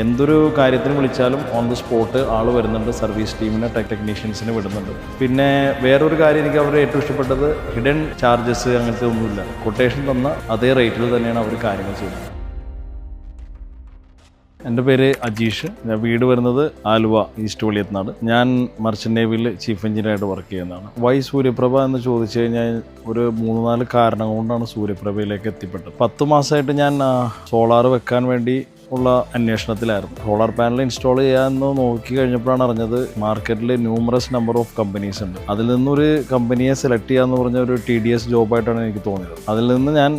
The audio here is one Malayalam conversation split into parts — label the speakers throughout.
Speaker 1: എന്തൊരു കാര്യത്തിന് വിളിച്ചാലും ഓൺ ദി സ്പോട്ട് ആൾ വരുന്നുണ്ട്. സർവീസ് ടീമിനെ ടെക്നീഷ്യൻസിനെ വിടുന്നുണ്ട്. പിന്നെ വേറൊരു കാര്യം എനിക്ക് അവരുടെ ഏറ്റവും ഇഷ്ടപ്പെട്ടത് ഹിഡൻ ചാർജസ് അങ്ങനത്തെ ഒന്നുമില്ല. കൊട്ടേഷൻ തന്ന അതേ റേറ്റിൽ തന്നെയാണ് അവർ കാര്യങ്ങൾ ചെയ്യുന്നത്. എൻ്റെ പേര് അജീഷ്. ഞാൻ വീട് വരുന്നത് ആലുവ ഈസ്റ്റ് വെളിയത്നാട്. ഞാൻ മർച്ചൻ്റ് നേവിയിൽ ചീഫ് എഞ്ചിനീയറായിട്ട് വർക്ക് ചെയ്യുന്നതാണ്. വൈ സൂര്യപ്രഭ എന്ന് ചോദിച്ചു കഴിഞ്ഞാൽ ഒരു 3-4 കാരണം കൊണ്ടാണ് സൂര്യപ്രഭയിലേക്ക് എത്തിപ്പെട്ടത്. 10 മാസമായിട്ട് ഞാൻ സോളാർ വെക്കാൻ വേണ്ടി ഉള്ള അന്വേഷണത്തിലായിരുന്നു. സോളാർ പാനൽ ഇൻസ്റ്റാൾ ചെയ്യാമെന്ന് നോക്കി കഴിഞ്ഞപ്പോഴാണ് അറിഞ്ഞത് മാർക്കറ്റിൽ ന്യൂമറസ് നമ്പർ ഓഫ് കമ്പനീസ് ഉണ്ട്. അതിൽ നിന്നൊരു കമ്പനിയെ സെലക്ട് ചെയ്യാന്ന് പറഞ്ഞ ഒരു TDS ജോബായിട്ടാണ് എനിക്ക് തോന്നിയത്. അതിൽ നിന്ന് ഞാൻ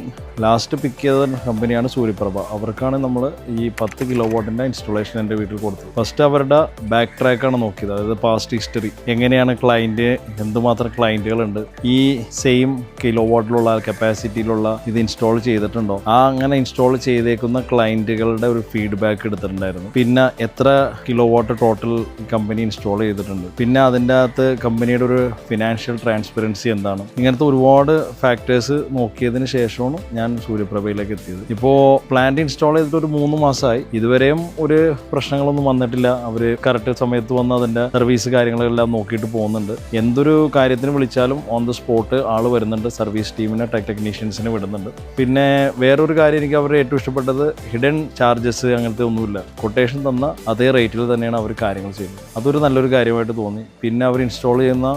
Speaker 1: ലാസ്റ്റ് പിക്ക് ചെയ്ത കമ്പനിയാണ് സൂര്യപ്രഭ. അവർക്കാണ് നമ്മൾ ഈ 10 കിലോവാട്ടിൻ്റെ ഇൻസ്റ്റലേഷൻ എൻ്റെ വീട്ടിൽ കൊടുത്തത്. ഫസ്റ്റ് അവരുടെ ബാക്ക് ട്രാക്കാണ് നോക്കിയത്, അതായത് പാസ്റ്റ് ഹിസ്റ്ററി, എങ്ങനെയാണ് ക്ലയൻറ്റ്, എന്തുമാത്രം ക്ലയൻറ്റുകളുണ്ട്, ഈ സെയിം കിലോവാട്ടിലുള്ള കപ്പാസിറ്റിയിലുള്ള ഇത് ഇൻസ്റ്റാൾ ചെയ്തിട്ടുണ്ടോ, അങ്ങനെ ഇൻസ്റ്റാൾ ചെയ്തേക്കുന്ന ക്ലയൻറ്റുകളുടെ ഒരു ഫീഡ്ബാക്ക് എടുത്തിട്ടുണ്ടായിരുന്നു. പിന്നെ എത്ര കിലോവാട്ട് ടോട്ടൽ കമ്പനി ഇൻസ്റ്റാൾ ചെയ്തിട്ടുണ്ട്, പിന്നെ അതിൻ്റെ അകത്ത് കമ്പനിയുടെ ഒരു ഫിനാൻഷ്യൽ ട്രാൻസ്പെറൻസി എന്താണ്, ഇങ്ങനത്തെ ഒരുപാട് ഫാക്ടേഴ്സ് നോക്കിയതിന് ശേഷമാണ് ഞാൻ സൂര്യപ്രഭയിലേക്ക് എത്തിയത്. ഇപ്പോൾ പ്ലാന്റ് ഇൻസ്റ്റാൾ ചെയ്തിട്ട് ഒരു 3 മാസമായി. ഇതുവരെയും ഒരു പ്രശ്നങ്ങളൊന്നും വന്നിട്ടില്ല. അവർ കറക്റ്റ് സമയത്ത് വന്ന് അതിൻ്റെ സർവീസ് കാര്യങ്ങളെല്ലാം നോക്കിയിട്ട് പോകുന്നുണ്ട്. എന്തൊരു കാര്യത്തിന് വിളിച്ചാലും ഓൺ ദി സ്പോട്ട് ആൾ വരുന്നുണ്ട്. സർവീസ് ടീമിനെ ടെക്നീഷ്യൻസിനെ വിടുന്നുണ്ട്. പിന്നെ വേറൊരു കാര്യം എനിക്ക് അവരുടെ ഏറ്റവും ഇഷ്ടപ്പെട്ടത് ഹിഡൻ ചാർജസ് അങ്ങനത്തെ ഒന്നുമില്ല. കൊട്ടേഷൻ തന്ന അതേ റേറ്റിൽ തന്നെയാണ് അവർ കാര്യങ്ങൾ ചെയ്യുന്നത്. അതൊരു നല്ലൊരു കാര്യമായിട്ട് തോന്നി. പിന്നെ അവർ ഇൻസ്റ്റാൾ ചെയ്യുന്ന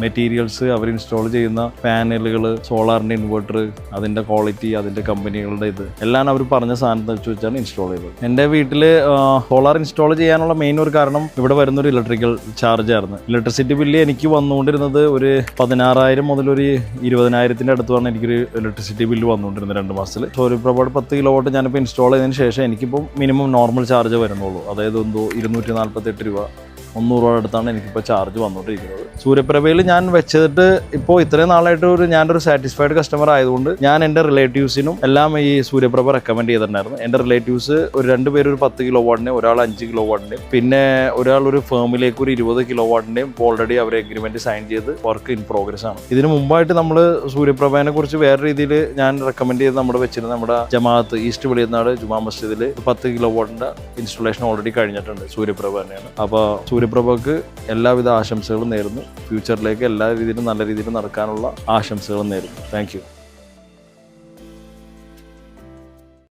Speaker 1: മെറ്റീരിയൽസ്, അവർ ഇൻസ്റ്റാൾ ചെയ്യുന്ന പാനലുകൾ, സോളാറിൻ്റെ ഇൻവെർട്ടർ, അതിൻ്റെ ക്വാളിറ്റി, അതിൻ്റെ കമ്പനികളുടെ ഇത് എല്ലാം അവർ പറഞ്ഞ സാധനത്തെ വെച്ചാണ് ഇൻസ്റ്റാൾ ചെയ്തത്. എൻ്റെ വീട്ടിൽ സോളാർ ഇൻസ്റ്റാൾ ചെയ്യാനുള്ള മെയിൻ ഒരു കാരണം ഇവിടെ വരുന്നൊരു ഇലക്ട്രിക്കൽ ചാർജ് ആയിരുന്നു. ഇലക്ട്രിസിറ്റി ബില്ല് എനിക്ക് വന്നുകൊണ്ടിരുന്നത് ഒരു 16,000 മുതൽ ഒരു 20,000 അടുത്താണ് എനിക്കൊരു ഇലക്ട്രിസിറ്റി ബില്ല് വന്നുകൊണ്ടിരുന്നത് 2 മാസത്തിൽ. സൂര്യപ്രഭയുടെ 10 കിലോവാട്ട് ഞാനിപ്പോൾ ഇൻസ്റ്റാൾ ചെയ്തതിന് ശേഷം എനിക്കിപ്പോൾ മിനിമം നോർമൽ ചാർജ് വരുന്നുള്ളൂ. അതായത് എന്തോ 248 രൂപ 300 അടുത്താണ് എനിക്കിപ്പോൾ ചാർജ് വന്നുകൊണ്ടിരിക്കുന്നത്. സൂര്യപ്രഭയിൽ ഞാൻ വെച്ചിട്ട് ഇപ്പോൾ ഇത്രയും നാളായിട്ട് ഞാനൊരു സാറ്റിസ്ഫൈഡ് കസ്റ്റമർ ആയതുകൊണ്ട് ഞാൻ എൻ്റെ റിലേറ്റീവ്സിനും എല്ലാം ഈ സൂര്യപ്രഭ റെക്കമെൻഡ് ചെയ്തിട്ടുണ്ടായിരുന്നു. എൻ്റെ റിലേറ്റീവ്സ് ഒരു 2 പേര് ഒരു 10 കിലോവാട്ടിൻ്റെയും ഒരാൾ 5 കിലോവാട്ടിൻ്റെയും പിന്നെ ഒരാൾ ഒരു ഫേമിലേക്ക് ഒരു 20 കിലോവാട്ടിൻ്റെയും ഓൾറെഡി അവർ എഗ്രിമെൻറ്റ് സൈൻ ചെയ്ത് വർക്ക് ഇൻ പ്രോഗ്രസ് ആണ്. ഇതിന് മുമ്പായിട്ട് നമ്മൾ സൂര്യപ്രഭയെ കുറിച്ച് വേറെ രീതിയിൽ ഞാൻ റെക്കമെൻഡ് ചെയ്ത് നമ്മുടെ ജമാഅത്ത് ഈസ്റ്റ് വെളിയത്നാട് ജുമാ മസ്ജിദിൽ 10 കിലോവാട്ടിൻ്റെ ഇൻസ്റ്റലേഷൻ ഓൾറെഡി കഴിഞ്ഞിട്ടുണ്ട്. സൂര്യപ്രഭ തന്നെയാണ്. അപ്പോൾ സൂര്യപ്രഭയ്ക്ക് എല്ലാവിധ ആശംസകളും നേരുന്നു. ഫ്യൂച്ചറിലേക്ക് എല്ലാ രീതിയിലും നല്ല രീതിയിൽ നടക്കാനുള്ള ആശംസകളും നേരുന്നു. Thank you.